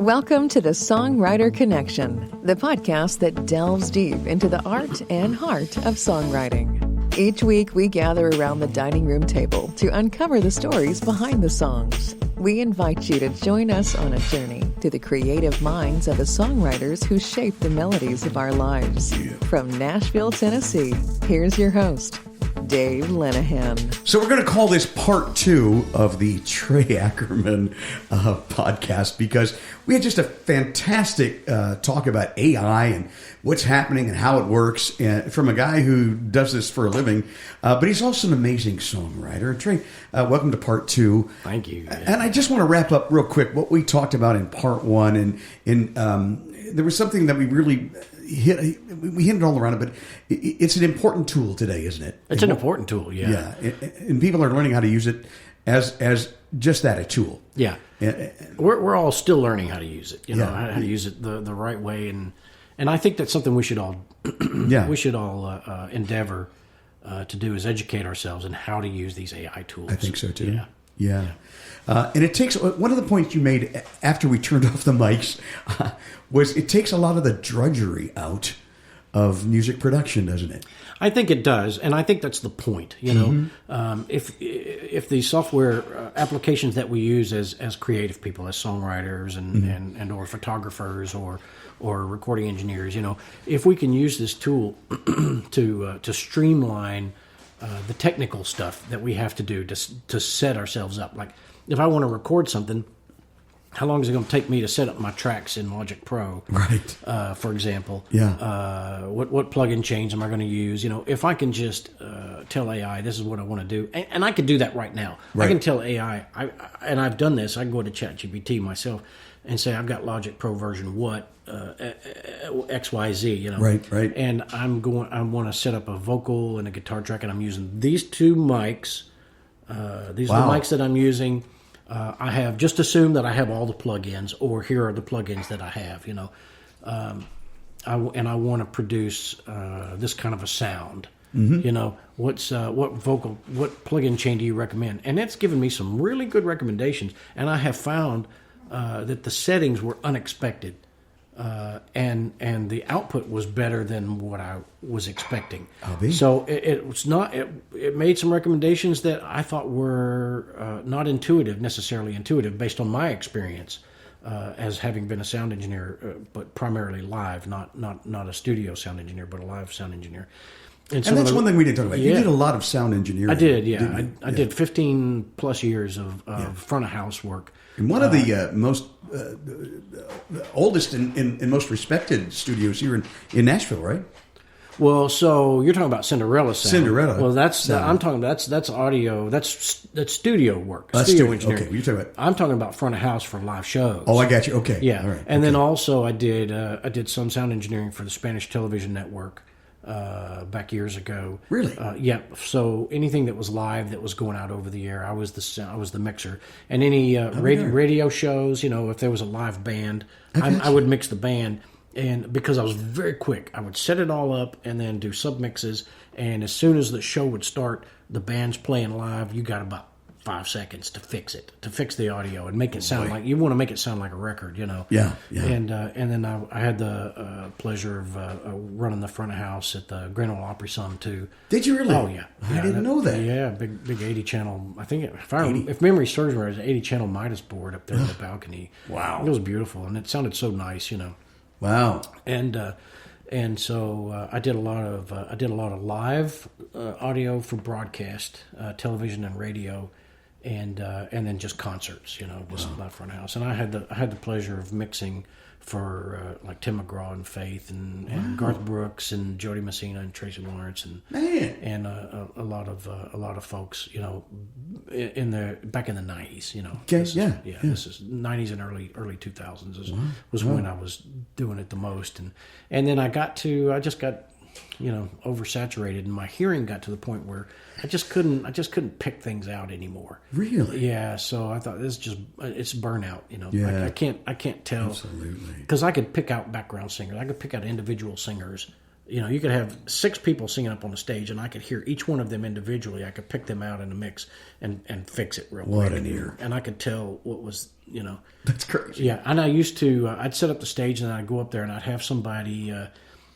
Welcome to the Songwriter Connection, the podcast that delves deep into the art and heart of songwriting. Each week, we gather around the dining room table to uncover the stories behind the songs. We invite you to join us on a journey to the creative minds of the songwriters who shape the melodies of our lives. From Nashville, Tennessee, here's your host, Dave Lenahan. So we're going to call this part 2 of the Trey Ackerman podcast, because we had just a fantastic talk about AI and what's happening and how it works from a guy who does this for a living, but he's also an amazing songwriter. Trey, welcome to part 2. Thank you. And I just want to wrap up real quick what we talked about in part 1, and there was something that we really we hinted all around it, but it's an important tool today, isn't it? It's an important tool, yeah. Yeah, and people are learning how to use it as just that, a tool. Yeah. We're all still learning how to use it, how to use it the right way, and I think that's something we should all endeavor to do, is educate ourselves in how to use these AI tools. I think so too. Yeah. And it takes, one of the points you made after we turned off the mics was it takes a lot of the drudgery out of music production, doesn't it? I think it does, and I think that's the point. If the software applications that we use as creative people, as songwriters and or photographers or recording engineers, if we can use this tool to streamline the technical stuff that we have to do to set ourselves up. Like, if I want to record something, how long is it going to take me to set up my tracks in Logic Pro? Right. For example. Yeah. What plug-in chains am I going to use? If I can just tell AI, this is what I want to do. And I could do that right now. Right. I can tell AI, and I've done this, I can go to ChatGPT myself and say, I've got Logic Pro version XYZ, Right. And I want to set up a vocal and a guitar track, and I'm using these two mics. These are the mics that I'm using. I have just assumed that I have all the plugins, or here are the plugins that I have. I want to produce this kind of a sound. Mm-hmm. What plugin chain do you recommend? And it's given me some really good recommendations, and I have found that the settings were unexpected, and the output was better than what I was expecting. So it was not. It made some recommendations that I thought were not necessarily intuitive, based on my experience as having been a sound engineer, but primarily live, not a studio sound engineer, but a live sound engineer. And that's one thing we didn't talk about. You did a lot of sound engineering. I did, yeah. I did 15 plus years of front of house work. And one of the most oldest and most respected studios here in Nashville, right? Well, so you're talking about Cinderella sound. Cinderella. Well, I'm talking about that's audio. That's studio work. Studio engineering. Okay, you're talking about. I'm talking about front of house for live shows. Oh, I got you. Okay. Yeah. All right. And then also I did some sound engineering for the Spanish television network back years ago. Really? Yeah. So anything that was live that was going out over the air, I was the mixer. And any radio shows, if there was a live band, I would mix the band. And because I was very quick, I would set it all up and then do submixes. And as soon as the show would start, the band's playing live. You got about 5 seconds to fix the audio and make it sound like, you want to make it sound like a record, Yeah. And then I had the pleasure of running the front of house at the Grand Ole Opry some too. Did you really? Oh yeah. I didn't know that. Yeah, big 80 channel. I think if memory serves me, it was an 80 channel Midas board up there in the balcony. Wow. It was beautiful, and it sounded so nice, Wow. And so I did a lot of live audio for broadcast, television and radio, and then just concerts, just live front of house. And I had the pleasure of mixing for like Tim McGraw and Faith and Garth Brooks and Jody Messina and Tracy Lawrence and a lot of folks, back in the 90s, Okay, This is 90s and early 2000s was when I was doing it the most, and then I just got oversaturated, and my hearing got to the point where I just couldn't pick things out anymore. Really? Yeah. So I thought it's burnout. Yeah. I can't tell. Absolutely. Because I could pick out background singers. I could pick out individual singers, You could have 6 people singing up on the stage, and I could hear each one of them individually. I could pick them out in a mix and fix it real quick. What an ear. And I could tell what was, That's crazy. Yeah, and I used to, I'd set up the stage, and then I'd go up there, and I'd have somebody,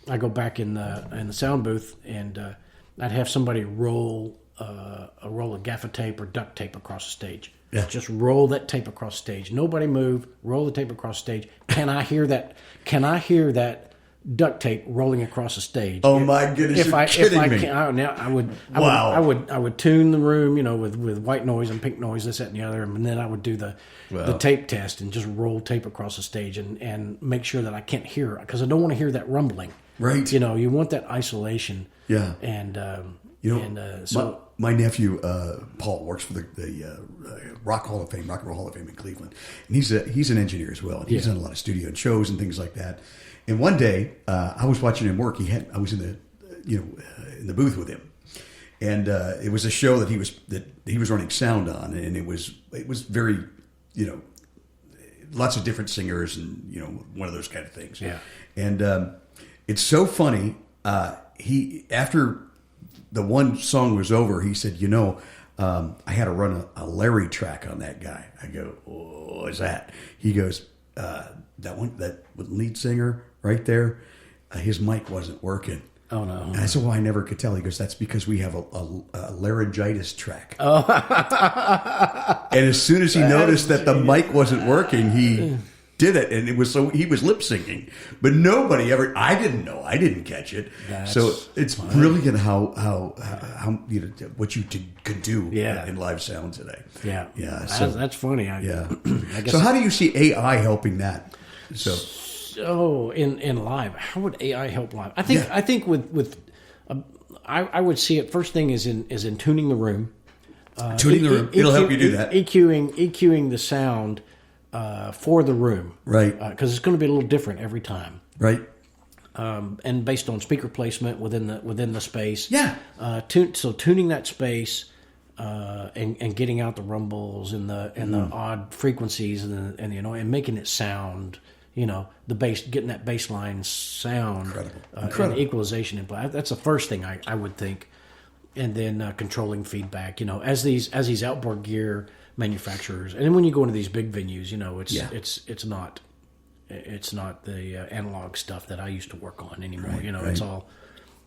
I'd go back in the sound booth, and I'd have somebody roll a roll of gaffer tape or duct tape across the stage. Yeah. Just roll that tape across the stage. Nobody move. Roll the tape across the stage. Can I hear that? Can I hear that duct tape rolling across the stage? Oh my goodness! You're kidding me. I would tune the room, with white noise and pink noise, this, that, and the other, and then I would do the tape test and just roll tape across the stage and make sure that I can't hear it, because I don't want to hear that rumbling. Right. You want that isolation. Yeah. And so my nephew Paul works for the Rock Hall of Fame, Rock and Roll Hall of Fame in Cleveland, and he's an engineer as well, and he's done a lot of studio and shows and things like that. And one day I was watching him work. I was in the booth with him, and it was a show that he was running sound on, and it was very lots of different singers and one of those kind of things. Yeah. And it's so funny. He after the one song was over, he said, I had to run a Larry track on that guy. I go, oh, what is that? He goes, that lead singer right there, his mic wasn't working. Oh, no. And I said, well, I never could tell. He goes, that's because we have a laryngitis track. Oh. And as soon as he noticed that the mic wasn't working, he did it, and he was lip syncing, but nobody ever. I didn't know. I didn't catch it. So it's brilliant how what you could do in live sound today. Yeah, yeah. So that's funny. I guess so how do you see AI helping that? So in live, how would AI help live? I think with I would see it. First thing is in tuning the room. Tuning the room. It'll help you do that. EQing the sound. For the room, right? Because it's going to be a little different every time, right? And based on speaker placement within the space, So tuning that space and getting out the rumbles and the odd frequencies and making it sound, the bass, getting that bass line sound, incredible. And equalization in play. That's the first thing I would think, and then controlling feedback. As these outboard gear manufacturers, and then when you go into these big venues, it's not the analog stuff that I used to work on anymore. Right.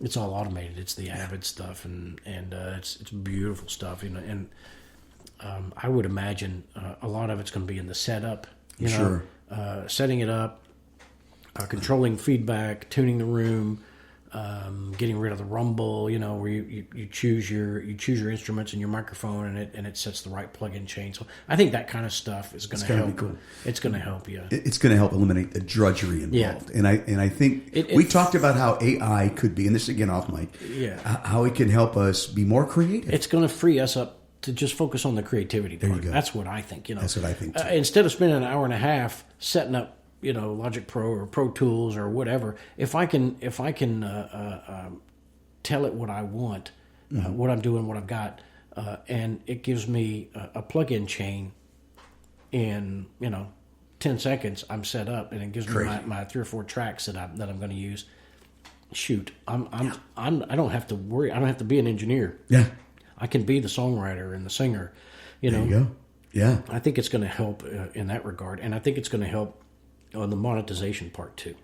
It's all automated. It's the Avid stuff, and it's beautiful stuff. And I would imagine a lot of it's going to be in the setup. Sure. Setting it up, controlling feedback, tuning the room. Getting rid of the rumble, where you choose your instruments and your microphone, and it sets the right plug-in chain. So I think that kind of stuff is going to help. Be cool. It's going to help you. It's going to help eliminate the drudgery involved. Yeah. And I think we talked about how AI could be, and this again off mic. Yeah. How it can help us be more creative. It's going to free us up to just focus on the creativity part. There you go. That's what I think. That's what I think too. Instead of spending an hour and a half setting up, Logic Pro or Pro Tools or whatever, if I can tell it what I want, what I'm doing, what I've got, and it gives me a plug-in chain in 10 seconds, I'm set up, and it gives me my 3 or 4 tracks that I'm going to use. Shoot, I don't have to worry. I don't have to be an engineer. Yeah, I can be the songwriter and the singer. There you go. Yeah, I think it's going to help in that regard, and I think it's going to help on the monetization part too.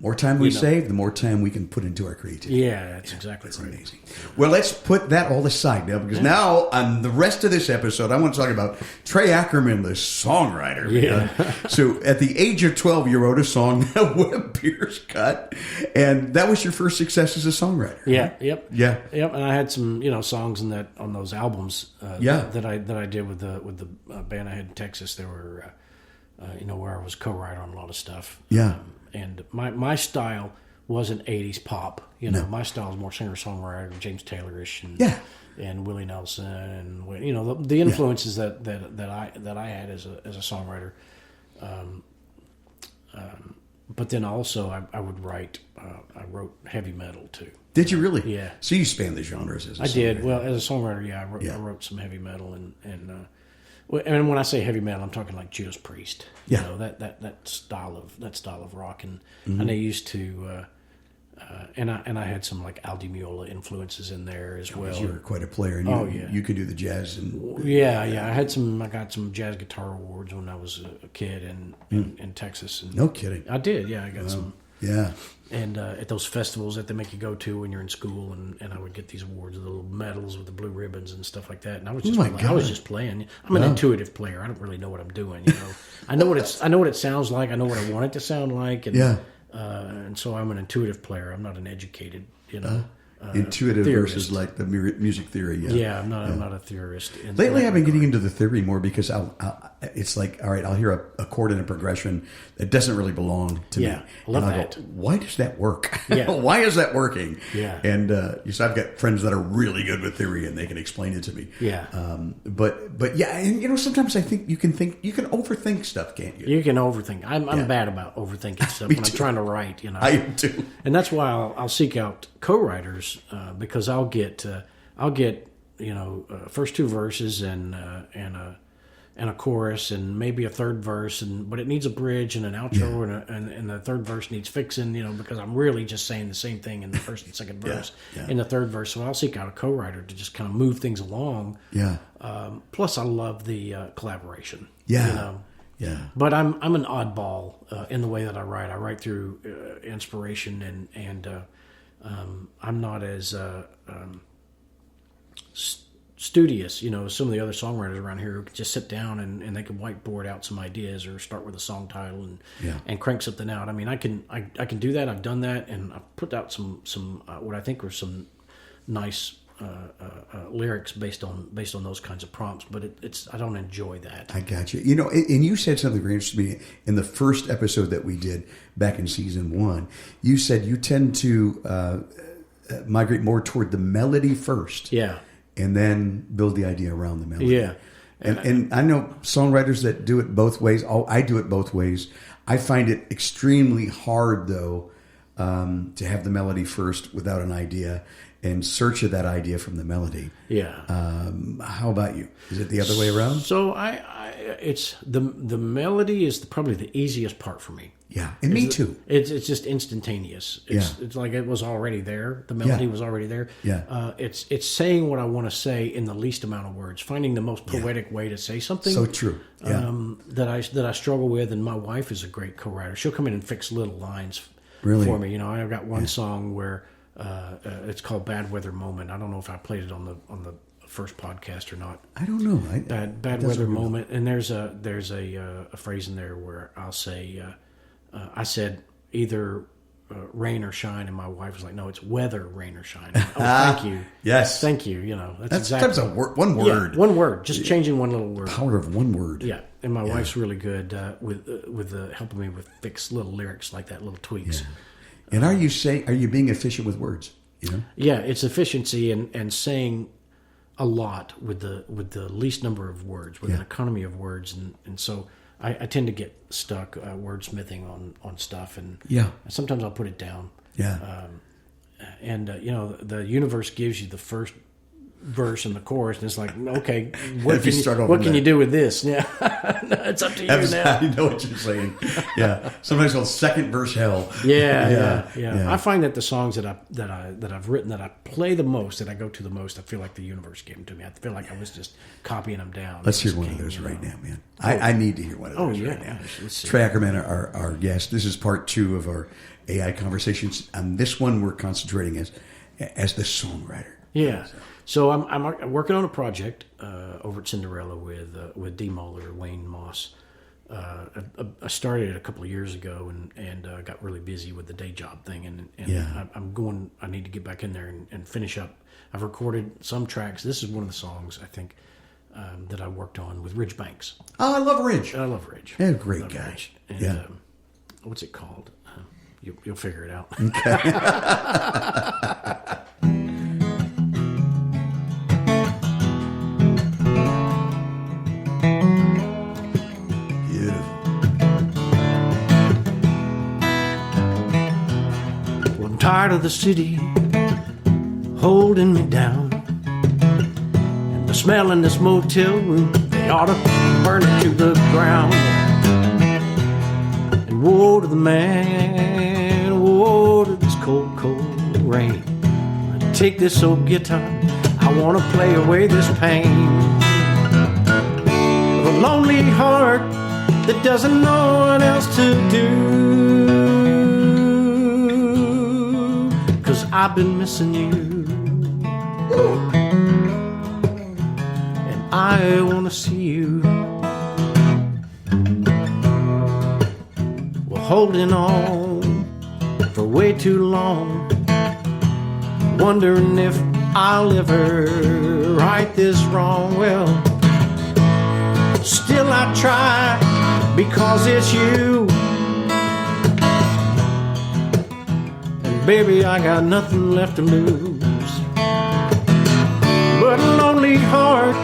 More time we save, the more time we can put into our creativity. Yeah, that's exactly that's right. Amazing. Well, let's put that all aside now, because now on the rest of this episode, I want to talk about Trey Ackerman, the songwriter. Yeah. So at the age of 12, you wrote a song that Webb Pierce cut, and that was your first success as a songwriter. Yeah. Right? Yep. Yeah. Yep. And I had some songs on those albums. That I did with the band I had in Texas. There were where I was co-writer on a lot of stuff. Yeah. And my style wasn't 80s pop. No. My style was more singer-songwriter, James Taylor-ish, and Willie Nelson, and the influences that I had as a songwriter. But then also I would write. I wrote heavy metal too. Did you really? Yeah. So you spanned the genres as a songwriter. I did. Well, as a songwriter, I wrote some heavy metal and when I say heavy metal, I'm talking like Judas Priest. Yeah. That style of rock, and they used to And I had some like Al Di Meola influences in there as well. You were quite a player, and you could do the jazz. I got some jazz guitar awards when I was a kid in Texas. And no kidding. I did, yeah. I got some. Yeah. And at those festivals that they make you go to when you're in school, and I would get these awards, the little medals with the blue ribbons and stuff like that. And I was just playing. I'm an intuitive player. I don't really know what I'm doing. I know what it sounds like. I know what I want it to sound like. And, and so I'm an intuitive player. I'm not an educated, intuitive theorist. Versus like the music theory. Yeah, I'm not a theorist. Lately, I've been getting into the theory more because it's like, all right, I'll hear a chord and a progression that doesn't really belong to me. I love that. Go, why does that work? Yeah. Why is that working? Yeah. And so I've got friends that are really good with theory and they can explain it to me. Yeah. But yeah, and sometimes I think you can overthink stuff, can't you? You can overthink. I'm bad about overthinking stuff when I'm trying to write. I am too. And that's why I'll seek out co-writers because I'll get first two verses and a chorus and maybe a third verse, but it needs a bridge and an outro and the third verse needs fixing, because I'm really just saying the same thing in the first and second verse in the third verse. So I'll seek out a co-writer to just kind of move things along. Yeah. Plus, I love the collaboration. Yeah. Yeah. But I'm an oddball in the way that I write. I write through inspiration and I'm not as studious, some of the other songwriters around here who can just sit down and they can whiteboard out some ideas or start with a song title and crank something out. I mean, I can do that. I've done that, and I've put out some what I think were some nice lyrics based on those kinds of prompts. But I don't enjoy that. I got you. And you said something very interesting to me in the first episode that we did back in season 1. You said you tend to migrate more toward the melody first. Yeah. And then build the idea around the melody. Yeah. And I know songwriters that do it both ways. I do it both ways. I find it extremely hard, though, to have the melody first without an idea and search of that idea from the melody. Yeah. How about you? Is it the other way around? So it's the melody is probably the easiest part for me. Yeah, and me too. It's just instantaneous. It's like it was already there. The melody was already there. Yeah. It's saying what I want to say in the least amount of words. Finding the most poetic way to say something. So true. Yeah. That I struggle with, and my wife is a great co-writer. She'll come in and fix little lines really? For me. I've got one song where it's called "Bad Weather Moment." I don't know if I played it on the first podcast or not. I don't know. Bad weather moment, and there's a phrase in there where I'll say. I said either rain or shine, and my wife was like, "No, it's weather, rain or shine." Oh, thank you. Yes, thank you. That's exactly one word. Yeah, one word, just changing one little word. Power of one word. Yeah, and my wife's really good with helping me with fix little lyrics like that, little tweaks. Yeah. And are you being efficient with words? Yeah, it's efficiency and saying a lot with the least number of words, with an economy of words, and so. I tend to get stuck wordsmithing on stuff, and sometimes I'll put it down. Yeah. The universe gives you the first verse and the chorus, and it's like, okay, what can you do with this? Yeah, it's up to you now. I know what you're saying. Yeah. Sometimes called second verse hell. Yeah. I find that the songs that I've written that I play the most, that I go to the most, I feel like the universe gave them to me. I feel like I was just copying them down. Let's hear one of those right now, man. I need to hear one of those right now. Trey Ackerman, our guest. This is part 2 of our AI conversations. On this one, we're concentrating as the songwriter. Yeah. So I'm working on a project over at Cinderella with D. Muller, Wayne Moss. I started it a couple of years ago and got really busy with the day job thing, and I need to get back in there and finish up. I've recorded some tracks. This is one of the songs I think that I worked on with Ridge Banks. Oh, I love Ridge. Yeah, great guy. And, what's it called? You'll figure it out. Okay. Tired of the city holding me down, and the smell in this motel room, they ought to burn it to the ground. And woe to the man, woe to this cold, cold take this old guitar, I want to play away this pain of a lonely heart that doesn't know what else to do. 'Cause I've been missing you, and I want to see you. Well, holding on for way too long, wondering if I'll ever right this wrong. Well, still I try, because it's you. And baby, I got nothing left to lose but a lonely heart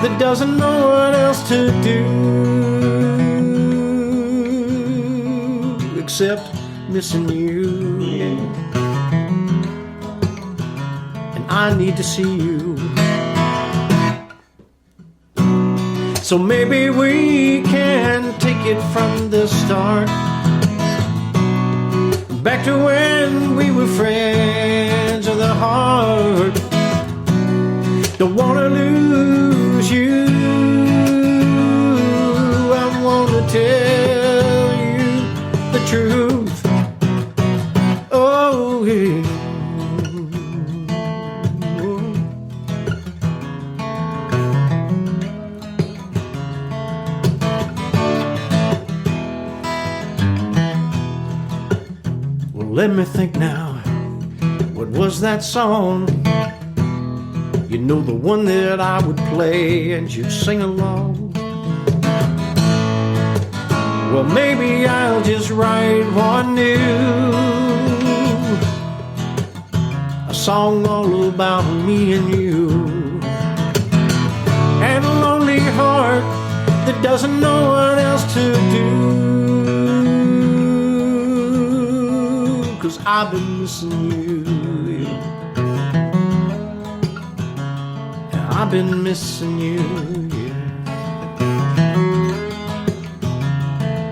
that doesn't know what else to do except missing you. And I need to see you. So maybe we can take it from the start, back to when we were friends of the heart. Don't wanna lose you, I wanna tell you the truth. Oh, yeah. Let me think now, what was that song? You know, the one that I would play and you'd sing along. Well, maybe I'll just write one new, a song all about me and you, and a lonely heart that doesn't know what else to do. 'Cause I've been missing you. Yeah, I've been missing you. Yeah.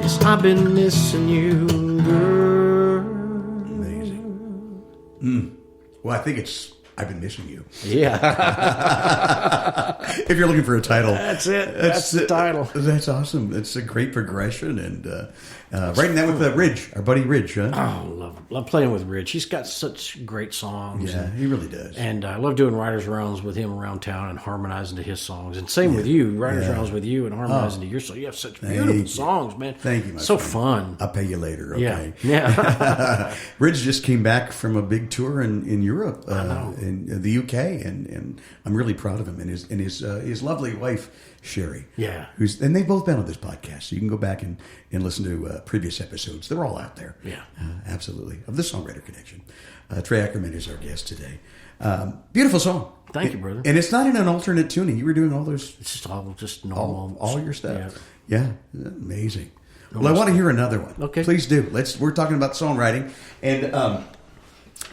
Yes, I've been missing you, girl. Amazing. Well, I think it's I've been missing you. Yeah. If you're looking for a title, that's it. That's the title. That's awesome. It's a great progression, and writing that with Ridge, our buddy Ridge. Huh? Oh, love playing with Ridge. He's got such great songs. Yeah, he really does. And I love doing writers' rounds with him around town and harmonizing to his songs. And same with you, writers' rounds with you and harmonizing to your songs. You have such beautiful songs, man. Thank you, my so friend. fun. I'll pay you later. Okay. Yeah. Ridge just came back from a big tour in Europe, in the UK, and I'm really proud of him and his lovely wife Sherry. Yeah. And they've both been on this podcast, so you can go back and listen to previous episodes. They're all out there. Yeah. Absolutely. Of the Songwriter Connection. Trey Ackerman is our guest today. Beautiful song. Thank you, brother. And it's not in an alternate tuning. You were doing all those. It's just normal. All your stuff. Yeah. Amazing. Almost. Well, I want to hear another one. Okay. Please do. We're talking about songwriting, and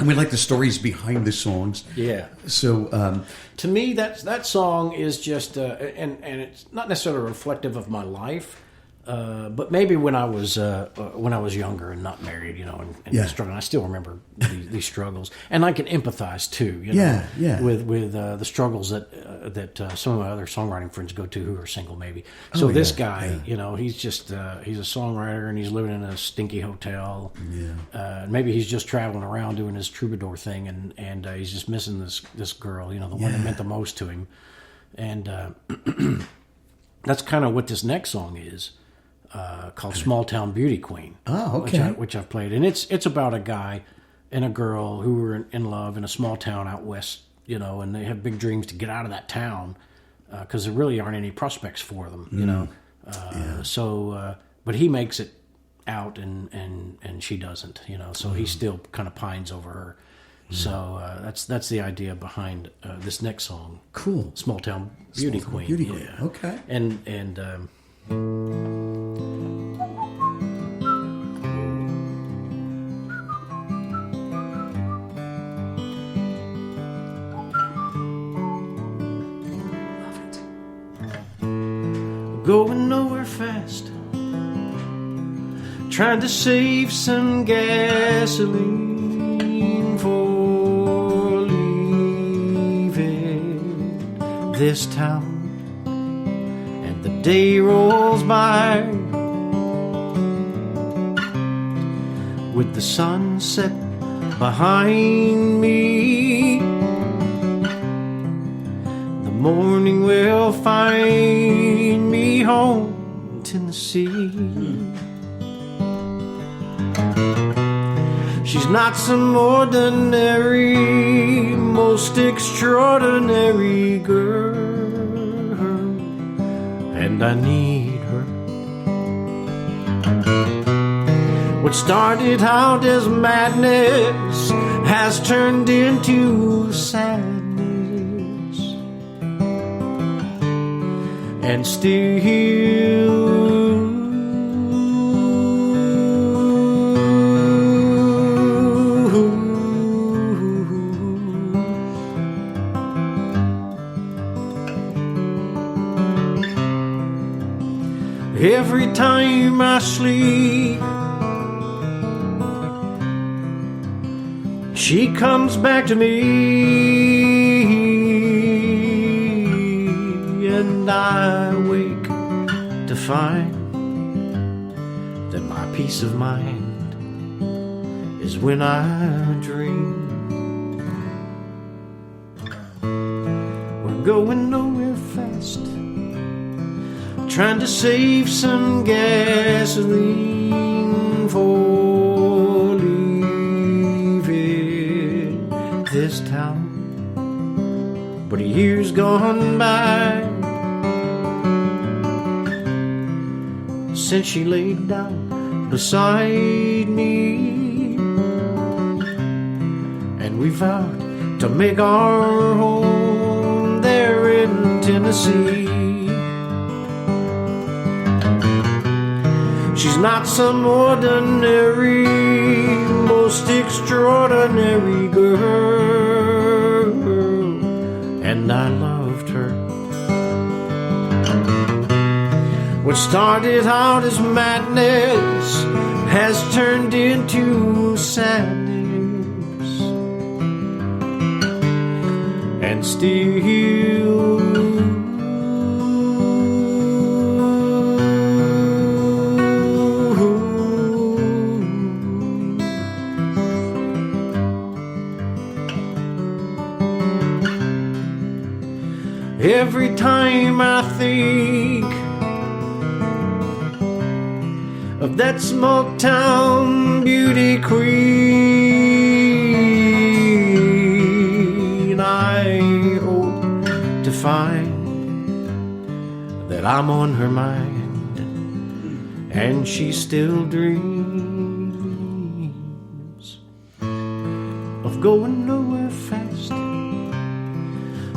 we like the stories behind the songs. Yeah. So to me, that song is just, and it's not necessarily reflective of my life, but maybe when I was younger and not married, and struggling. I still remember these struggles, and I can empathize too. With the struggles that some of my other songwriting friends go to who are single, maybe. So this guy, he's just he's a songwriter and he's living in a stinky hotel. Yeah. Maybe he's just traveling around doing his troubadour thing, and he's just missing this girl, the one that meant the most to him, and that's kind of what this next song is. Called Small Town Beauty Queen. Oh, okay. Which I've played. And it's about a guy and a girl who were in love in a small town out west, and they have big dreams to get out of that town because there really aren't any prospects for them, So, but he makes it out and she doesn't, so he still kind of pines over her. So that's the idea behind this next song. Cool. Small Town Beauty Queen. Beauty Queen. Okay. And going nowhere fast, trying to save some gasoline for leaving. this town, and the day rolls by with the sunset behind me. The morning will find me home in Tennessee. She's not some ordinary, most extraordinary girl, and I need her. What started out as madness has turned into sadness, and still every time I sleep, she comes back to me, and I wake to find that my peace of mind is when I dream. We're going nowhere fast, trying to save some gasoline for leaving this town. But a year's gone by since she laid down beside me, and we vowed to make our home there in Tennessee. She's not some ordinary, most extraordinary girl, and I loved her. What started out as madness has turned into sadness, and still every time I think of that small town beauty queen, I hope to find that I'm on her mind, and she still dreams of going nowhere fast,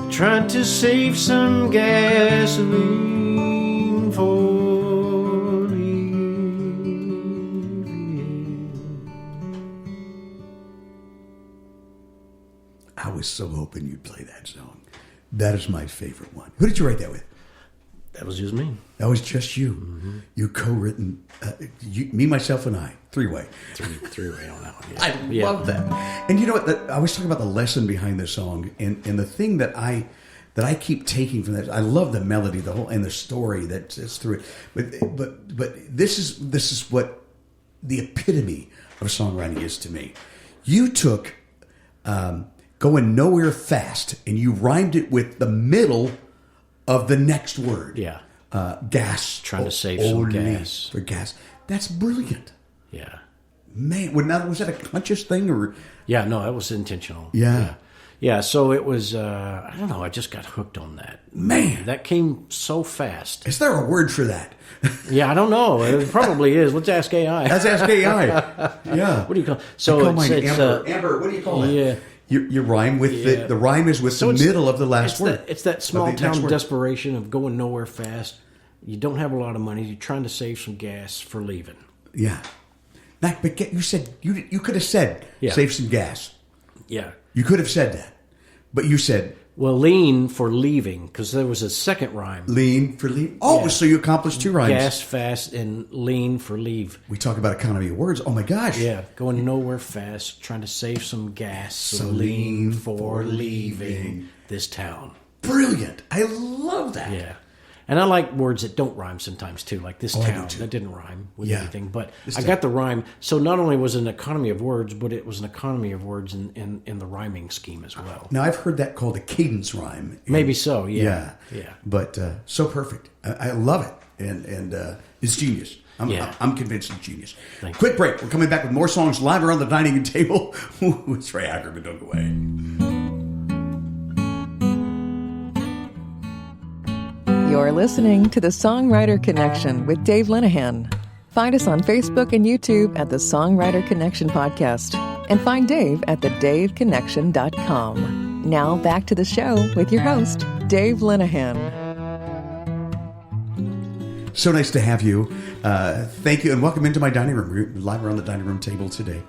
trying to save some gasoline for leaving. I was so hoping you'd play that song. That is my favorite one. Who did you write that with? That was just me. That was just you. Mm-hmm. You co-written, me, myself, and I. Three-way. Three-way on that one. Yeah. I love that. And you know what? I was talking about the lesson behind this song, and the thing that I keep taking from that. I love the melody, the whole, and the story that's through it. But this is what the epitome of songwriting is to me. You took going nowhere fast, and you rhymed it with the middle of the next word. Yeah. Gas. Trying to save some gas. For gas. That's brilliant. Yeah. Man, was that a conscious thing or? Yeah, no, that was intentional. Yeah. Yeah, so it was, I don't know, I just got hooked on that. Man. That came so fast. Is there a word for that? Yeah, I don't know. It probably is. Let's ask AI. Let's ask AI. Yeah. What do you call it? So it's Amber, what do you call it? Yeah. You rhyme with the rhyme is with the middle of the last word. It's that small town desperation of going nowhere fast. You don't have a lot of money. You're trying to save some gas for leaving. Yeah. But you said you could have said save some gas. Yeah. You could have said that, but you said lean for leaving because there was a second rhyme. Lean for leave. Oh, yeah. So you accomplished two rhymes. Gas fast and lean for leave. We talk about economy of words. Oh my gosh. Yeah, going nowhere fast, trying to save some gas. So lean for leaving this town. Brilliant. I love that. Yeah. And I like words that don't rhyme sometimes too, like this town. too. That didn't rhyme with Yeah. anything. But This I town. got the rhyme. So not only was it an economy of words, but it was an economy of words in the rhyming scheme as well. Now, I've heard that called a cadence rhyme. Maybe so, Yeah. Yeah. But so perfect. I love it. And it's genius. I'm convinced it's genius. Thank Quick break. We're coming back with more songs live around the dining room table with Trey Ackerman. Don't go away. You're listening to the Songwriter Connection with Dave Linehan. Find us on Facebook and YouTube at the Songwriter Connection Podcast. And find Dave at thedaveconnection.com. Now back to the show with your host, Dave Linehan. So nice to have you. Thank you, and welcome into my dining room. We're live around the dining room table today.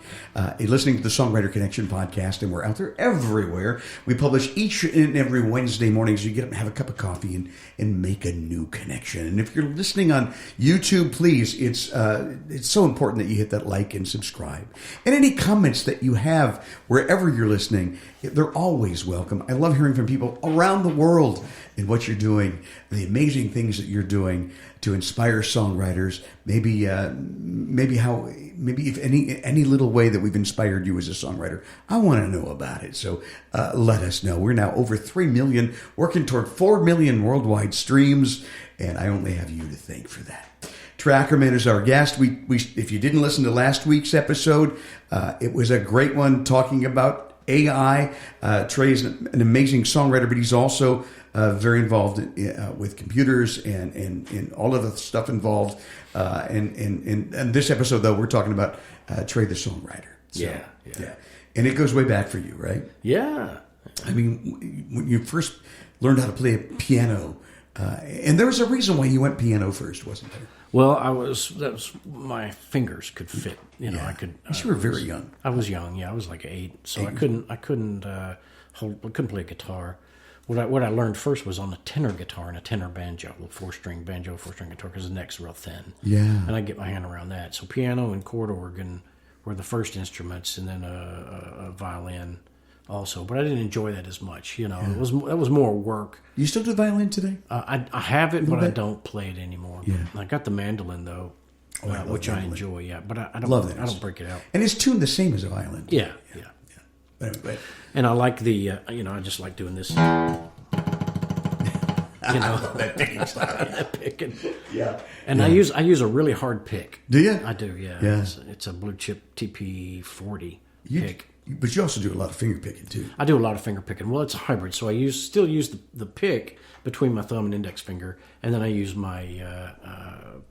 You're listening to the Songwriter Connection podcast, and we're out there everywhere. We publish each and every Wednesday morning, so you get up and have a cup of coffee and make a new connection. And if you're listening on YouTube, please, it's so important that you hit that like and subscribe. And any comments that you have wherever you're listening, they're always welcome. I love hearing from people around the world and what you're doing, the amazing things that you're doing to inspire songwriters. Maybe if any little way that we've inspired you as a songwriter, I want to know about it. So let us know. We're now over 3 million, working toward 4 million worldwide streams, and I only have you to thank for that. Trey Ackerman is our guest. We if you didn't listen to last week's episode, it was a great one talking about AI. Trey is an amazing songwriter, but he's also very involved with computers and all of the stuff involved. And this episode, though, we're talking about Trey the songwriter. So, Yeah. And it goes way back for you, right? Yeah. I mean, when you first learned how to play a piano, and there was a reason why you went piano first, wasn't there? Well, my fingers could fit. I could. You were very young. I was young. Yeah, I was like 8, so I couldn't play a guitar. What I learned first was on a tenor guitar and a tenor banjo, a 4-string banjo, 4-string guitar, because the neck's real thin. Yeah. And I get my hand around that. So piano and chord organ were the first instruments, and then a violin also. But I didn't enjoy that as much. It was more work. You still do violin today? I have it, but bit? I don't play it anymore. Yeah. I got the mandolin though, which mandolin. I enjoy. Yeah, but I don't. Love that. I don't break it out. And it's tuned the same as a violin. Yeah. But anyway, And I like the. I just like doing this. that picking style. Picking. Yeah. And I use a really hard pick. Do you? I do. Yeah. Yeah. It's a blue chip TP40 You- pick. But you also do a lot of finger picking too. I do a lot of finger picking. Well, it's a hybrid, so I still use the pick between my thumb and index finger, and then I use my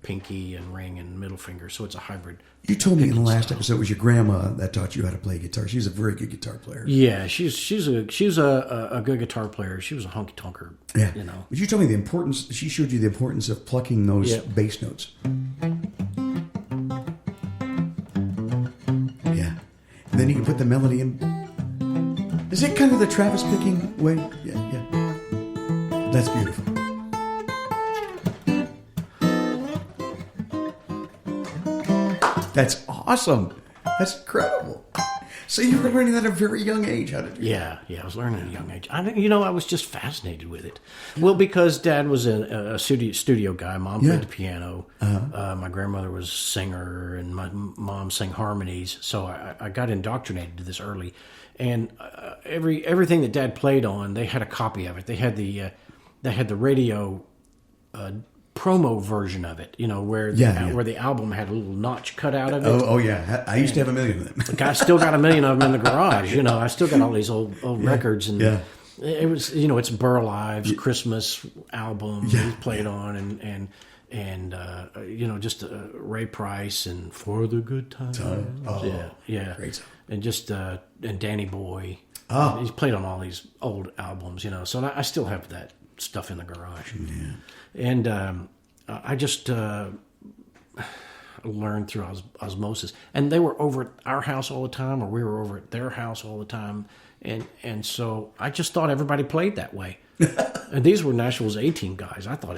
pinky and ring and middle finger. So it's a hybrid. You told me in the last episode it was your grandma that taught you how to play guitar. She's a very good guitar player. Yeah, she's a good guitar player. She was a honky tonker. Yeah. But you told me the importance. She showed you the importance of plucking those bass notes. Yeah. And then you can put the melody in. Is it kind of the Travis picking way? Yeah. That's beautiful. That's awesome. That's incredible. So you were learning that at a very young age how to do that. Yeah, I was learning at a young age. I was just fascinated with it. Well, because Dad was a studio guy. Mom played the piano. My grandmother was a singer, and my mom sang harmonies. So I got indoctrinated to this early. And everything that Dad played on, they had a copy of it. They had the radio promo version of it, where the album had a little notch cut out of it. Oh yeah. I used to have a million of them. Like I still got a million of them in the garage. I still got all these old records, and it was it's Burl Ives' Christmas album he played on, and just Ray Price and For the Good Times. Great song. And just and Danny Boy. He's played on all these old albums, So I still have that stuff in the garage. Yeah. And I just learned through osmosis. And they were over at our house all the time, or we were over at their house all the time. And so I just thought everybody played that way. And these were Nashville's A-Team guys. I thought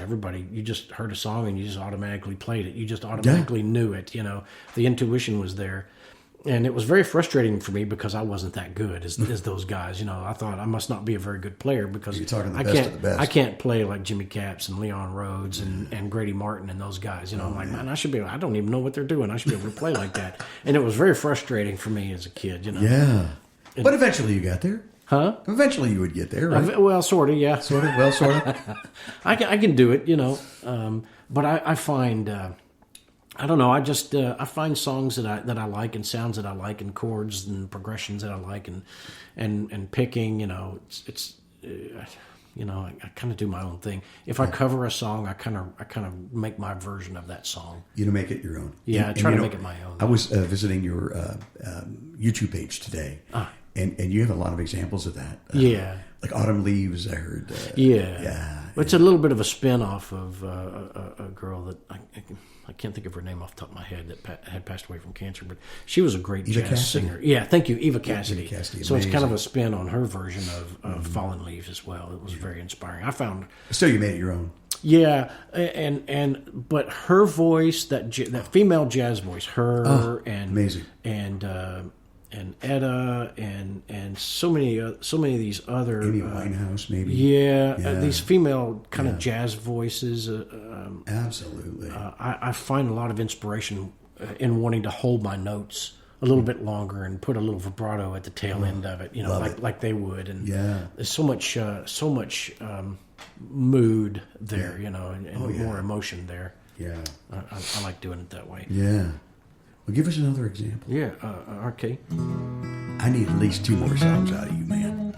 you just heard a song and you just automatically played it. You just automatically knew it, The intuition was there. And it was very frustrating for me because I wasn't that good as those guys. I thought I must not be a very good player because you're talking the best of the best. I can't play like Jimmy Capps and Leon Rhodes and Grady Martin and those guys. I'm like, man, I don't even know what they're doing. I should be able to play like that. And it was very frustrating for me as a kid. Yeah. But eventually you got there. Huh? Eventually you would get there, right? Well, sort of, yeah. Sort of, well, sort of. I can do it, but I find, I don't know, I find songs that I like and sounds that I like and chords and progressions that I like and picking, it's I kind of do my own thing. If I cover a song, I kind of make my version of that song. You make it your own. Yeah, I try to make it my own. I was visiting your YouTube page today. And you have a lot of examples of that. Like Autumn Leaves, I heard. Yeah. It's a little bit of a spin-off of a girl that I can't think of her name off the top of my head that had passed away from cancer, but she was a great jazz singer. Yeah, thank you, Eva Cassidy. Eva Cassidy, so it's kind of a spin on her version of Fallen Leaves as well. It was very inspiring. I found. So you made it your own. Yeah, but her voice, that female jazz voice, amazing. And Etta and so many of these other Amy Winehouse, maybe. These female kind of jazz voices. Absolutely. I find a lot of inspiration in wanting to hold my notes a little bit longer and put a little vibrato at the tail end of it. Like they would. And there's so much mood there, and more emotion there. Yeah, I like doing it that way. Yeah. Well, give us another example. Yeah, okay. I need at least 2 more songs out of you, man.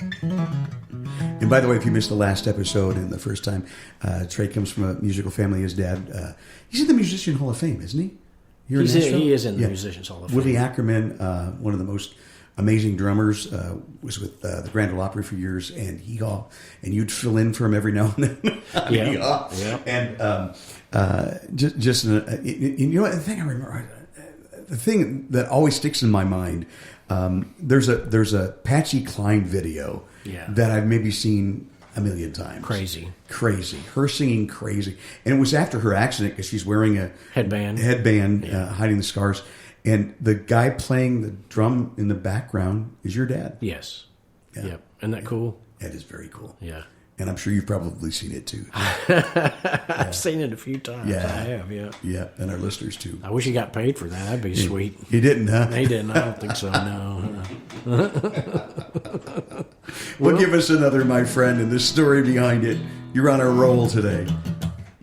And by the way, if you missed the last episode and the first time, Trey comes from a musical family. His dad, he's in the Musician Hall of Fame, isn't he? He is in the Musicians Hall of Fame. Willie Ackerman, one of the most amazing drummers, was with the Grand Ole Opry for years, and you'd fill in for him every now and then. And just the thing I remember. The thing that always sticks in my mind, there's a Patsy Cline video that I've maybe seen a million times. Crazy. Her singing Crazy. And it was after her accident because she's wearing a headband, hiding the scars. And the guy playing the drum in the background is your dad. Yes. Yeah. Yep. Isn't that cool? That is very cool. Yeah. And I'm sure you've probably seen it too. I've seen it a few times. Yeah. I have, yeah. Yeah, and our listeners too. I wish he got paid for that. That'd be sweet. He didn't, huh? He didn't. I don't think so, no. Well, give us another, my friend, and the story behind it. You're on a roll today.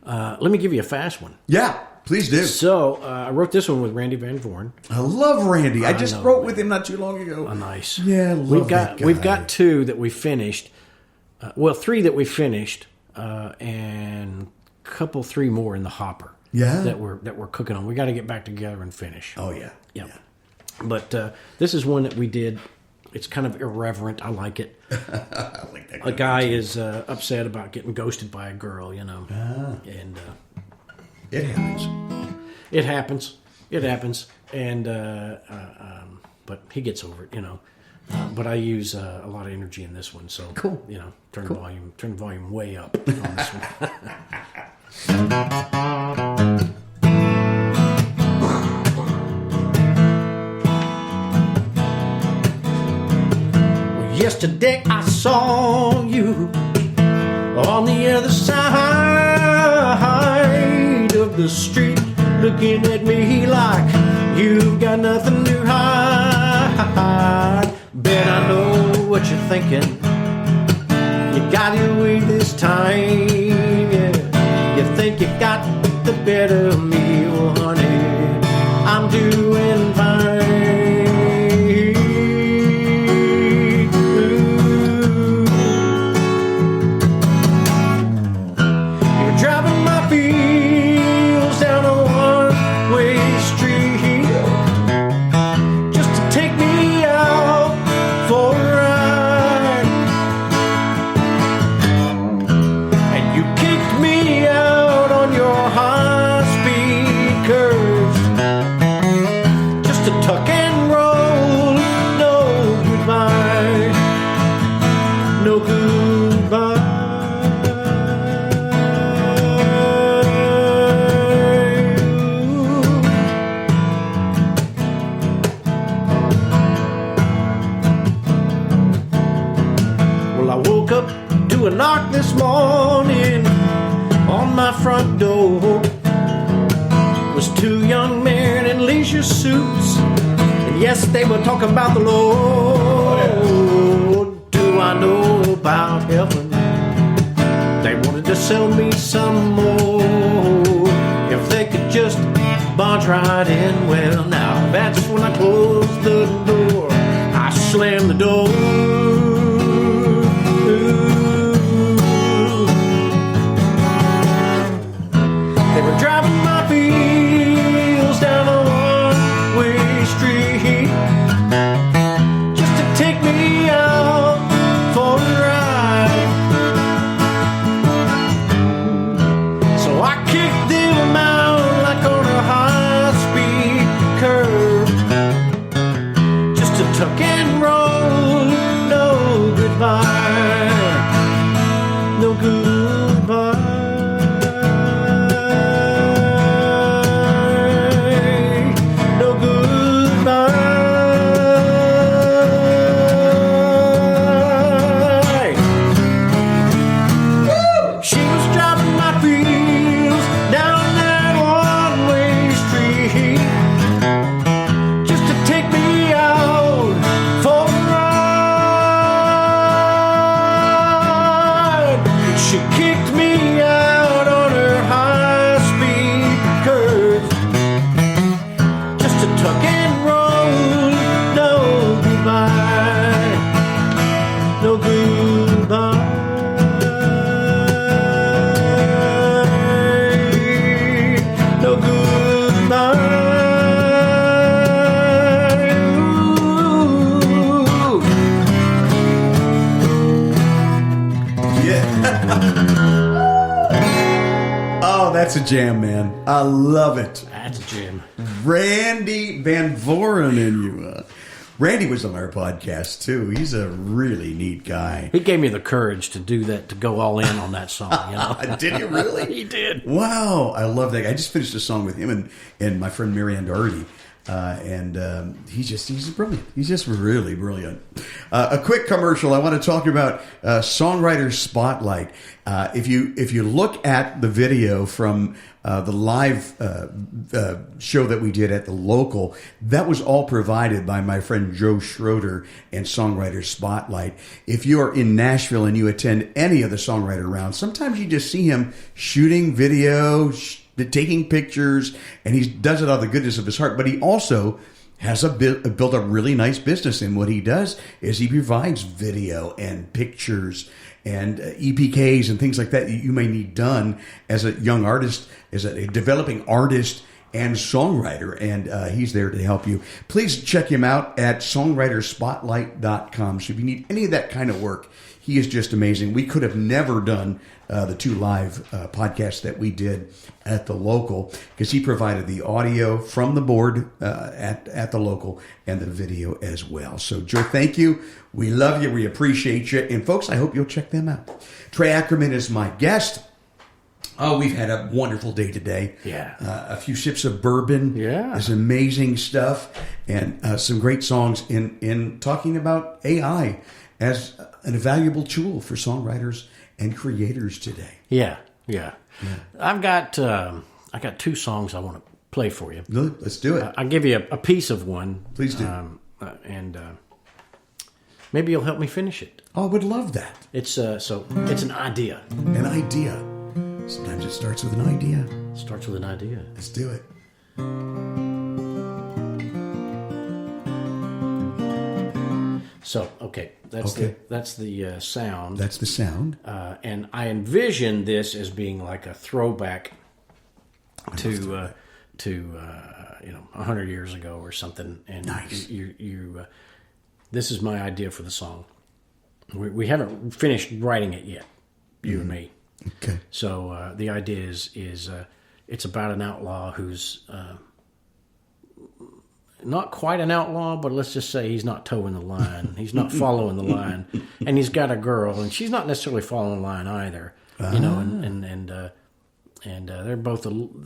Let me give you a fast one. Yeah, please do. So, I wrote this one with Randy Van Voorn. I love Randy. I just wrote with him not too long ago. Oh, nice. Yeah, We've got 2 that we finished. 3 that we finished, and a couple, 3 more in the hopper. Yeah, that we're cooking on. We got to get back together and finish. Oh yeah. But this is one that we did. It's kind of irreverent. I like it. I like that. A guy is upset about getting ghosted by a girl, and it happens. It happens, and but he gets over it, But I use a lot of energy in this one, so cool. Turn the volume way up on this one. Well, yesterday I saw you on the other side of the street, looking at me like you've got nothing to hide. Bet I know what you're thinking. You got it away this time, yeah. You think you got the better of me, well, honey, I'm doing fine. You're driving my wheels down a one-way street just to take me out for a ride. And you kicked me out on your high-speed knocked this morning on my front door. It was two young men in leisure suits, and yes, they were talking about the Lord. Do I know about heaven? They wanted to sell me some more. If they could just barge right in, well, now that's when I closed the door. I slammed the door. They were driving my wheels down a one-way street just to take me out for a ride. So I kicked them out like on a high-speed curve just to tuck and roll. No goodbye, no goodbye. That's a jam, man. I love it. That's a jam. Randy Van Voren and you. Randy was on our podcast, too. He's a really neat guy. He gave me the courage to do that, to go all in on that song. You know? Did he really? He did. Wow. I love that guy. I just finished a song with him and my friend Marianne Doherty. He's brilliant. He's just really brilliant. A quick commercial. I want to talk about Songwriter Spotlight. If you look at the video from the live show that we did at the local, that was all provided by my friend Joe Schroeder and Songwriter Spotlight. If you are in Nashville and you attend any of the Songwriter rounds, sometimes you just see him shooting video, taking pictures, and he does it out of the goodness of his heart. But he also has built a really nice business, and what he does is he provides video and pictures and EPKs and things like that you may need done as a young artist, as a developing artist and songwriter, and he's there to help you. Please check him out at songwriterspotlight.com. So if you need any of that kind of work, he is just amazing. We could have never done the two live podcasts that we did at the local because he provided the audio from the board at the local and the video as well. So, Joe, thank you. We love you. We appreciate you. And, folks, I hope you'll check them out. Trey Ackerman is my guest. Oh, we've had a wonderful day today. Yeah. A few sips of bourbon. Yeah. It's amazing stuff. And some great songs in talking about AI as an invaluable tool for songwriters and creators today. Yeah. I've got two songs I want to play for you. Good. Let's do it. I'll give you a piece of one. Please do. And maybe you'll help me finish it. Oh, I would love that. It's an idea. An idea. Sometimes it starts with an idea. Starts with an idea. Let's do it. So, okay, that's the sound. That's the sound. And I envision this as being like a throwback to 100 years ago or something. And nice. This is my idea for the song. We haven't finished writing it yet, you and me. Okay. So the idea is it's about an outlaw who's not quite an outlaw, but let's just say he's not towing the line. He's not following the line, and he's got a girl, and she's not necessarily following the line either. You know, and they're both on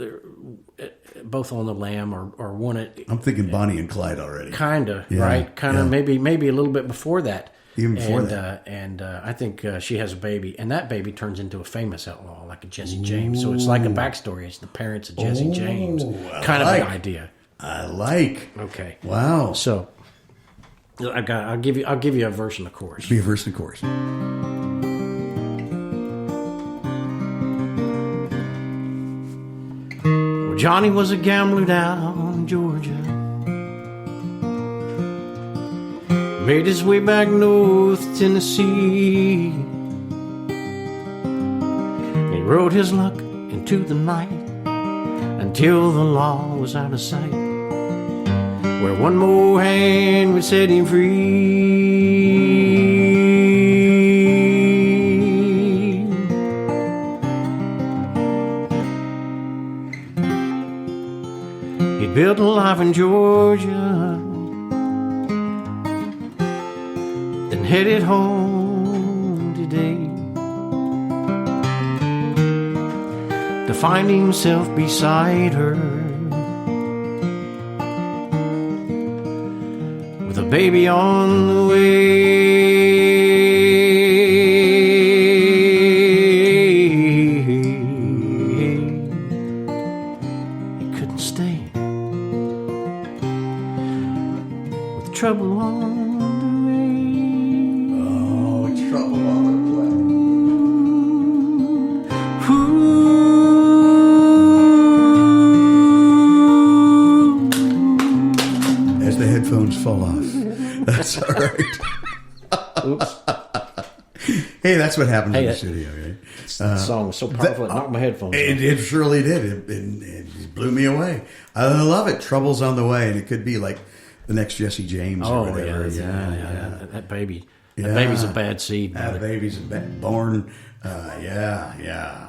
the lam or one. I'm thinking Bonnie and Clyde already. Kinda, yeah, right? Kinda, yeah. Maybe a little bit before that. Even before that. I think she has a baby, and that baby turns into a famous outlaw, like a Jesse James. So it's like a backstory. It's the parents of Jesse James. Kind of an idea. I like. Okay. Wow. So I'll give you a verse and a chorus. Be a verse and a chorus. Well, Johnny was a gambler down in Georgia. Made his way back north to Tennessee. He rode his luck into the night until the law was out of sight, where one more hand would set him free. He built a life in Georgia, then headed home today to find himself beside her with a baby on the way. He couldn't stay with trouble on the way. Oh, trouble on the way. As the headphones fall off. That's all right. Oops. Hey, that's what happened in the studio, right? The song was so powerful, it knocked my headphones off. It surely did. It blew me away. I love it. Trouble's on the way, and it could be like the next Jesse James or whatever. Yeah. That baby. That baby's a bad seed. That baby's born. Yeah.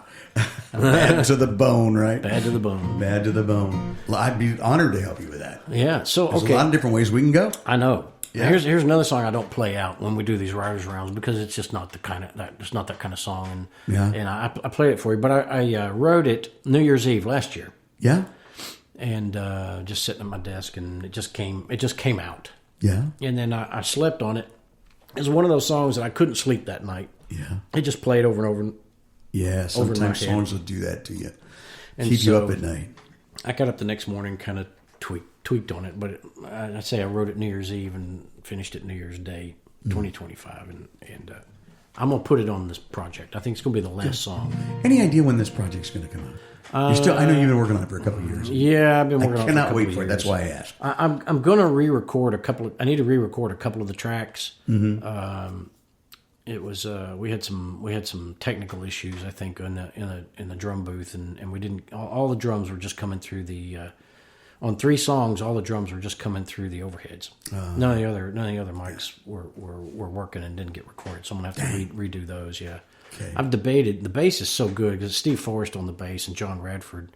Bad to the bone, right? Bad to the bone. Bad to the bone. Well, I'd be honored to help you with that. Yeah. So There's a lot of different ways we can go. I know. Yeah. Here's another song I don't play out when we do these writers rounds because it's just not the kind of that. It's not that kind of song. And I played it for you, but I wrote it New Year's Eve last year. Yeah. And just sitting at my desk, and it just came out. Yeah. And then I slept on it. It's one of those songs that I couldn't sleep that night. Yeah. It just played over and over. Yeah. Sometimes songs will do that to you. And keep you up at night. I got up the next morning, kind of tweaked on it, but I'd say I wrote it New Year's Eve and finished it New Year's Day, 2025, and I'm gonna put it on this project. I think it's gonna be the last song. Any idea when this project's gonna come out? I know you've been working on it for a couple of years. Yeah, I've been working on it. I cannot wait for it. That's why I asked. I'm gonna re-record a couple. I need to re-record a couple of the tracks. Mm-hmm. It was we had some technical issues, I think, in the drum booth, and we didn't. All the drums were just coming through the. On 3 songs, all the drums were just coming through the overheads. None of the other mics were working and didn't get recorded. So I'm gonna have to redo those. Yeah, okay. I've debated. The bass is so good because Steve Forrest on the bass and John Radford.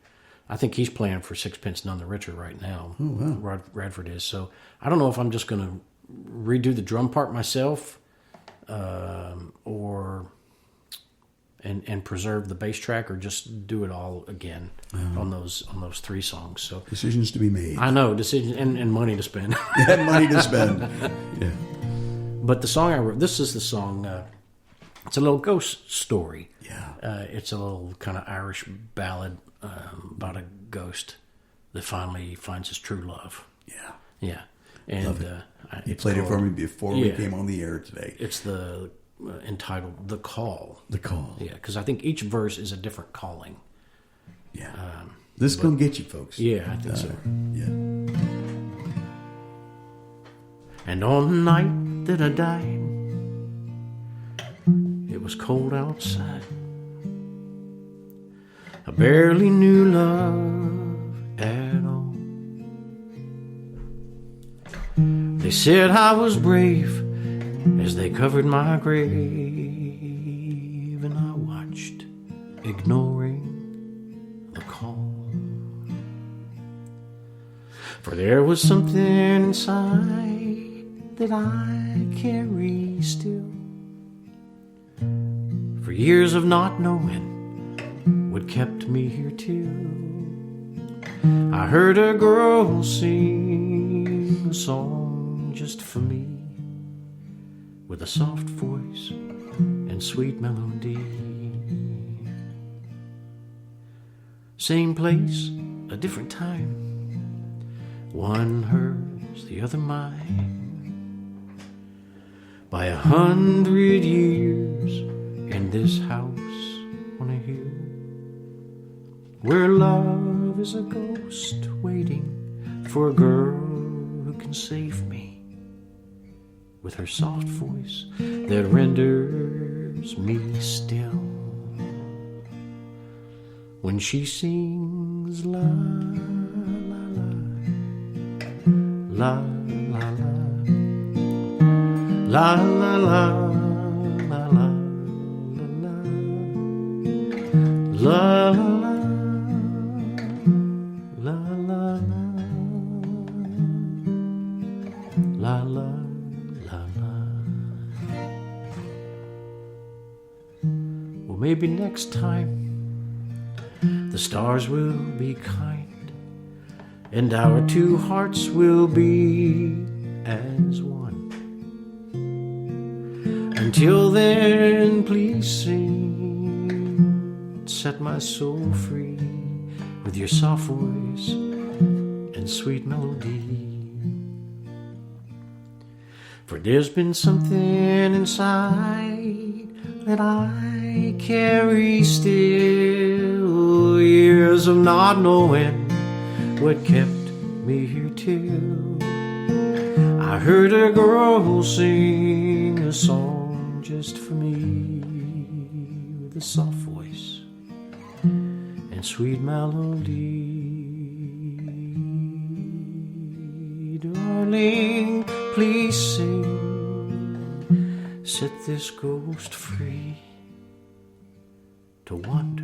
I think he's playing for Sixpence None the Richer right now. Oh wow, Radford is. So I don't know if I'm just gonna redo the drum part myself, or. And preserve the bass track, or just do it all again on those 3 songs. So decisions to be made. I know decisions and money to spend. And money to spend. Yeah. But the song I wrote, this is the song. It's a little ghost story. Yeah. It's a little kind of Irish ballad about a ghost that finally finds his true love. Yeah. Yeah. And you played it for me before we came on the air today. It's the entitled The Call. The Call. Yeah, because I think each verse is a different calling. Yeah. This is going to get you, folks. Yeah, I think so. Yeah. And on the night that I died, it was cold outside. I barely knew love at all. They said I was brave as they covered my grave, and I watched, ignoring the call. For there was something inside that I carry still, for years of not knowing what kept me here till I heard a girl sing a song just for me. with a soft voice and sweet melody. Same place, a different time. One hers, the other mine. By 100 years in this house on a hill, where love is a ghost waiting for a girl who can save me, with her soft voice that renders me still. When she sings la la la, la la la, la la la, la la la, la la la. La la la la. Well, maybe next time the stars will be kind, and our two hearts will be as one. Until then, please sing, set my soul free with your soft voice and sweet melody. For there's been something inside that I carry still, years of not knowing what kept me here till I heard a girl sing a song just for me, with a soft voice and sweet melody. Darling, please sing, set this ghost free to wander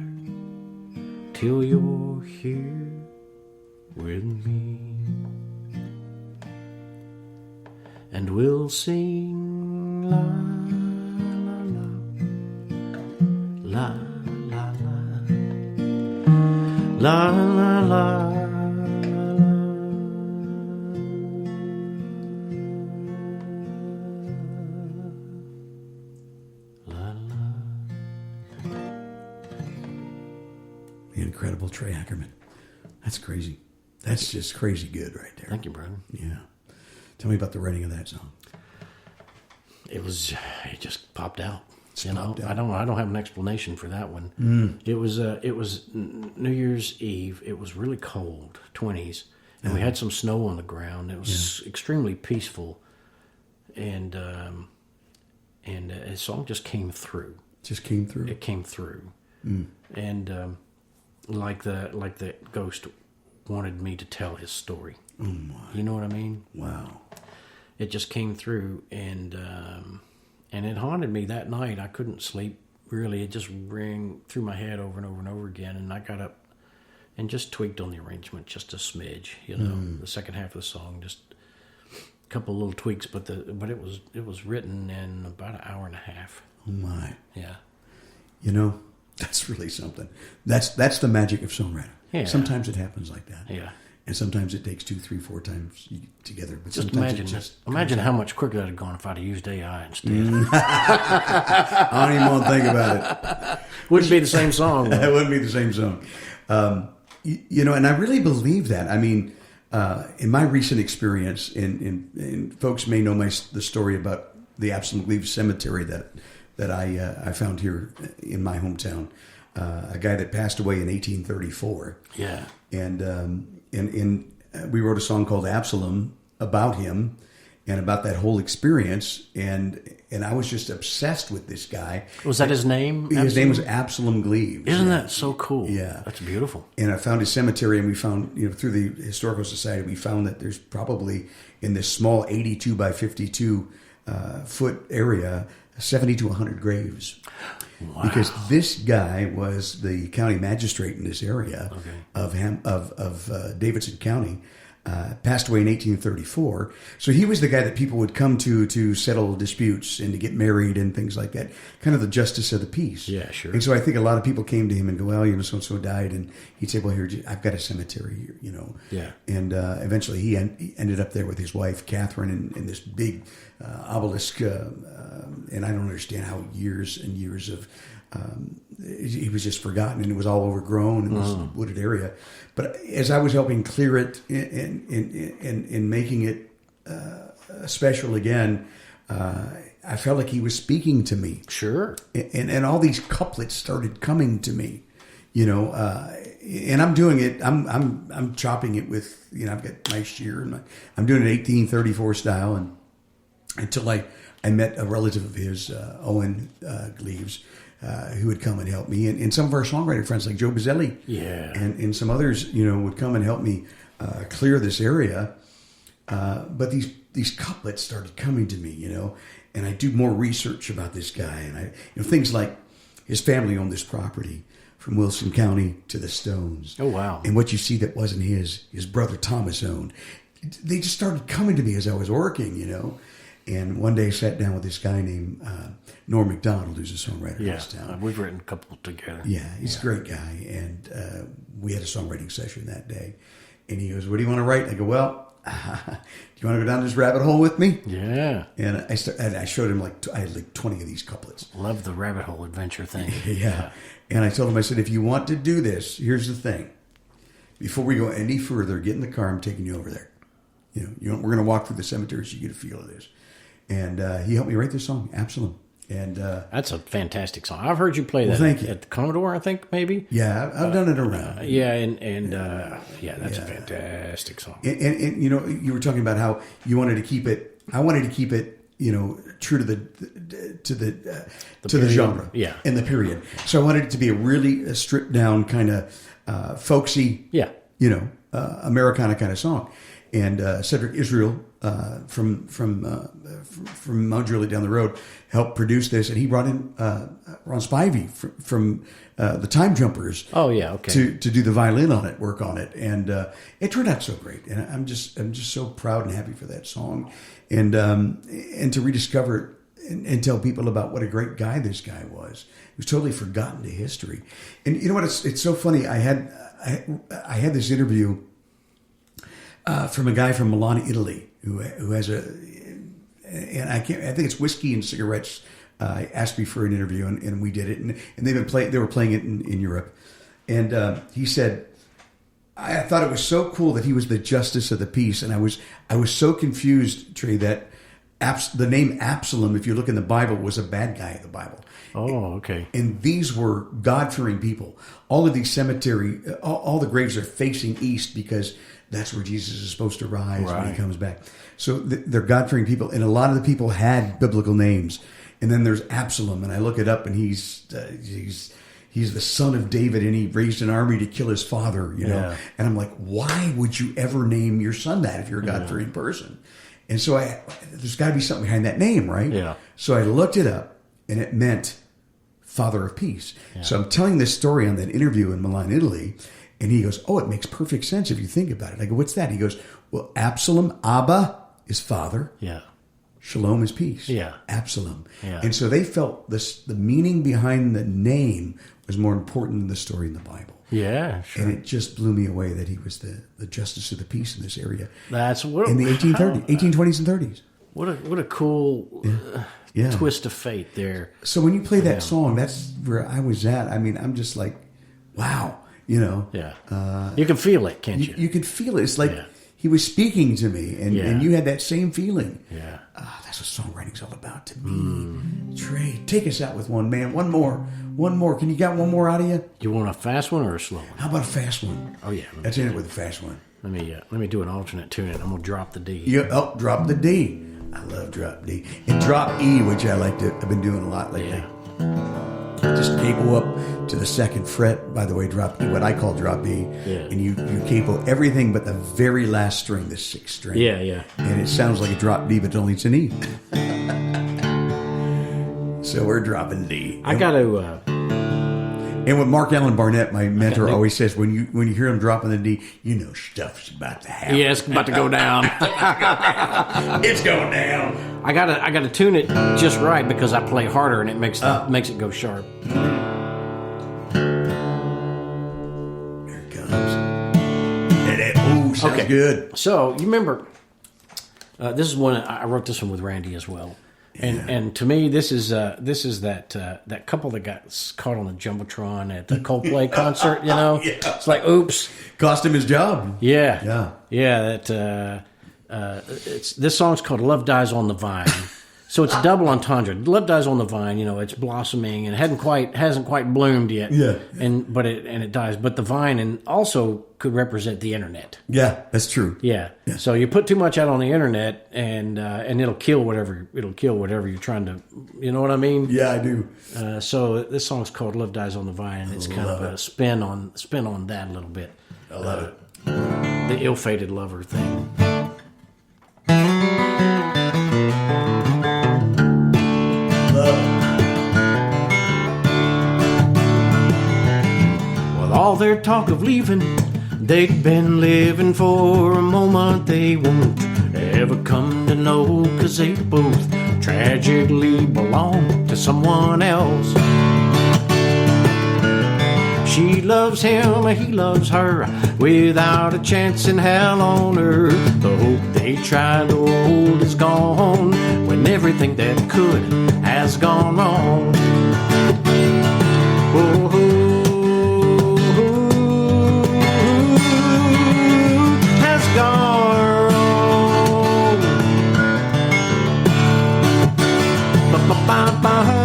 till you're here with me, and we'll sing la la la, la la la, la la la. Incredible Trey Ackerman. That's crazy. That's just crazy good right there. Thank you, brother. Yeah. Tell me about the writing of that song. It just popped out. Popped out. I don't have an explanation for that one. It was New Year's Eve. It was really cold, 20s, and we had some snow on the ground. It was extremely peaceful, and a song just came through. Just came through. It came through, and like the ghost wanted me to tell his story. Oh my! You know what I mean? Wow! It just came through, and it haunted me that night. I couldn't sleep, really. It just rang through my head over and over and over again, and I got up and just tweaked on the arrangement just a smidge, the second half of the song, just a couple little tweaks, but it was written in about an hour and a half. Oh my! Yeah. That's really something. That's the magic of songwriting. Yeah. Sometimes it happens like that. Yeah. And sometimes it takes 2, 3, 4 times together. But just imagine how much quicker that had gone if I'd have used AI instead. I don't even want to think about it. Wouldn't be the same song. It wouldn't be the same song. And I really believe that. I mean, in my recent experience, and folks may know the story about the Absalom Gleave Cemetery that I found here in my hometown. A guy that passed away in 1834. Yeah. And we wrote a song called Absalom about him and about that whole experience. And I was just obsessed with this guy. Was that his name? His name was Absalom Gleave. Isn't that so cool? Yeah. That's beautiful. And I found his cemetery, and we found, through the Historical Society, we found that there's probably in this small 82 by 52 foot area, 70 to 100 graves. Wow. Because this guy was the county magistrate in this area of Davidson County, passed away in 1834. So he was the guy that people would come to settle disputes and to get married and things like that. Kind of the justice of the peace. Yeah, sure. And so I think a lot of people came to him and go, well, so-and-so died. And he'd say, well, here, I've got a cemetery here, Yeah. And eventually he ended up there with his wife, Catherine, in this big obelisk. And I don't understand how years and years of... he was just forgotten, and it was all overgrown in this wooded area. But as I was helping clear it and making it special again, I felt like he was speaking to me. Sure. And all these couplets started coming to me, and I'm doing it. I'm chopping it with, I've got my shear and I'm doing it 1834 style, and until I met a relative of his, Owen Gleaves, who would come and help me, and some of our songwriter friends like Joe Bazzelli, and some others, would come and help me clear this area. But these couplets started coming to me, and I do more research about this guy, and things like his family owned this property from Wilson County to the Stones. Oh wow! And what you see that wasn't his brother Thomas owned. They just started coming to me as I was working, And one day I sat down with this guy named Norm MacDonald, who's a songwriter in this town. We've written a couple together. Yeah, he's a great guy. And we had a songwriting session that day. And he goes, what do you want to write? I go, well, do you want to go down this rabbit hole with me? Yeah. And I showed him I had like 20 of these couplets. Love the rabbit hole adventure thing. Yeah. And I told him, I said, if you want to do this, here's the thing. Before we go any further, get in the car. I'm taking you over there. We're going to walk through the cemetery so you get a feel of this. And he helped me write this song, Absalom. And that's a fantastic song. I've heard you play that at the Commodore, I think, maybe. Yeah, I've done it around. That's a fantastic song. And you were talking about how you wanted to keep it. I wanted to keep it, true to the genre, and the period. So I wanted it to be a really stripped down kind of folksy, Americana kind of song. And Cedric Israel from Mount Juliet down the road helped produce this, and he brought in Ron Spivey from the Time Jumpers. Oh yeah, okay. To do the violin on it, work on it, and it turned out so great. And I'm just so proud and happy for that song, and to rediscover it and tell people about what a great guy this guy was. He was totally forgotten to history. And you know what? It's so funny. I had this interview. From a guy from Milan, Italy, who has and I think it's Whiskey and Cigarettes. Asked me for an interview, and we did it, and they were playing it in Europe, and he said, I thought it was so cool that he was the justice of the peace, and I was so confused, Trey, that the name Absalom, if you look in the Bible, was a bad guy in the Bible. Oh, okay. And these were God-fearing people. All of these cemetery, all the graves are facing east because that's where Jesus is supposed to rise when he comes back. So they're God-fearing people, and a lot of the people had biblical names. And then there's Absalom, and I look it up, and he's the son of David, and he raised an army to kill his father. And I'm like, why would you ever name your son that if you're a God-fearing person? And so there's got to be something behind that name, right? Yeah. So I looked it up, and it meant Father of Peace. Yeah. So I'm telling this story on that interview in Milan, Italy. And he goes, oh, it makes perfect sense if you think about it. I go, what's that? He goes, well, Absalom, Abba is father. Yeah. Shalom is peace. Yeah. Absalom. Yeah. And so they felt the meaning behind the name was more important than the story in the Bible. Yeah, sure. And it just blew me away that he was the justice of the peace in this area. That's what in the 1820s and 30s. What a cool twist of fate there. So when you play that song, that's where I was at. I mean, I'm just like, wow. Yeah. You can feel it, can't you? You can feel it. It's like he was speaking to me, and you had that same feeling. Yeah. That's what songwriting's all about to me. Trey, take us out with one, man. One more. Can you got one more out of you? You want a fast one or a slow one? How about a fast one? Oh yeah. Let's end it with a fast one. Let me do an alternate tune, and I'm gonna drop the D. Yeah. Drop the D. I love drop D and drop E, which I've been doing a lot lately. Yeah. Just capo up to the second fret. By the way, drop E, what I call drop E. Yeah. And you capo everything but the very last string, the sixth string. Yeah, yeah. And it sounds like a drop D, but only it's an E. So we're dropping D. I got to... And what Mark Allen Barnett, my mentor, always says, when you hear him dropping the D, you know stuff's about to happen. Yeah, it's about to go down. It's going down. I gotta tune it just right because I play harder and it makes it go sharp. Here it comes. Oh, sounds good. So you remember, this is one I wrote this one with Randy as well. And to me, this is that couple that got caught on the Jumbotron at the Coldplay concert. You know, It's like, oops, cost him his job. Yeah. That this song's called "Love Dies on the Vine," so it's a double entendre. Love dies on the vine. You know, it's blossoming and hasn't quite bloomed yet. Yeah. But it dies. But the vine and also could represent the internet. Yeah, that's true. Yeah. So you put too much out on the internet, and it'll kill whatever you're trying to. You know what I mean? Yeah, I do. So this song's called "Love Dies on the Vine," and it's kind of a spin on that a little bit. I love it. The ill-fated lover thing. With all their talk of leaving, they'd been living for a moment they won't ever come to know, 'cause they both tragically belong to someone else. She loves him, he loves her, without a chance in hell on earth. The hope they tried to hold is gone, when everything that could has gone wrong. Oh, has gone wrong. Ba-ba-ba-ba.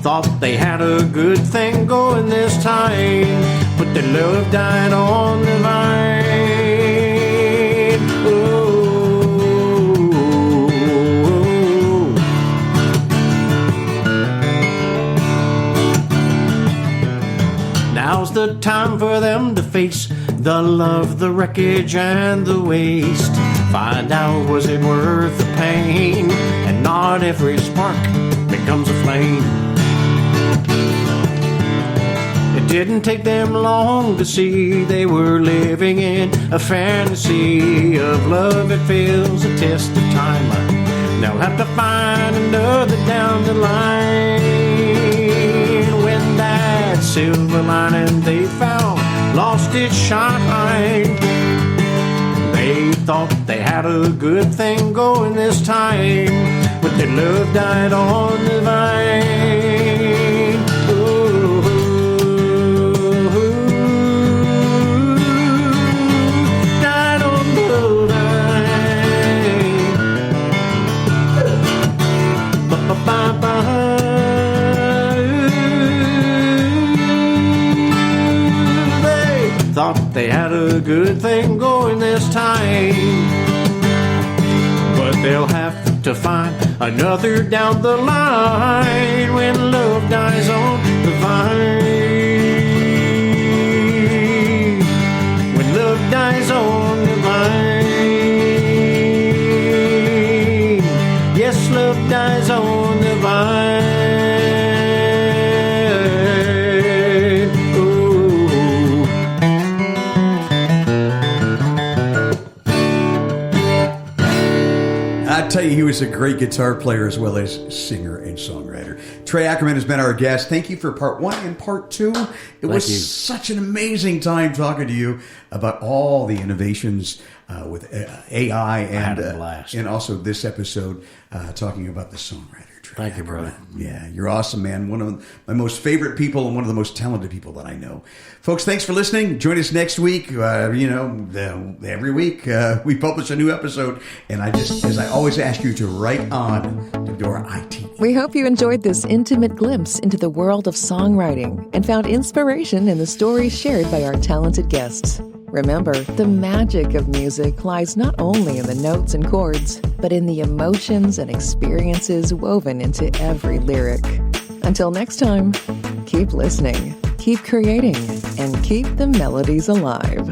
Thought they had a good thing going this time, but their love died on the vine. Oh. Now's the time for them to face the love, the wreckage, and the waste. Find out, was it worth the pain? And not every spark becomes a flame. It didn't take them long to see they were living in a fantasy of love that fails a test of time. They'll have to find another down the line, when that silver lining they found lost its shine. They thought they had a good thing going this time, but their love died on the vine. Died on the vine. Ba-ba-ba-ba. They thought they had a good thing going this time, but they'll have to find another down the line, when love dies on the vine. When love dies on the vine. Yes, love dies on the vine. I tell you, he was a great guitar player as well as singer and songwriter. Trey Ackerman has been our guest. Thank you for part one and part two. It was such an amazing time talking to you about all the innovations with AI and also this episode talking about the songwriter. Thank you, brother. Yeah, you're awesome, man. One of my most favorite people and one of the most talented people that I know. Folks, thanks for listening. Join us next week. Every week we publish a new episode, and as I always ask you to write on to Dora IT. We hope you enjoyed this intimate glimpse into the world of songwriting and found inspiration in the stories shared by our talented guests. Remember, the magic of music lies not only in the notes and chords, but in the emotions and experiences woven into every lyric. Until next time, keep listening, keep creating, and keep the melodies alive.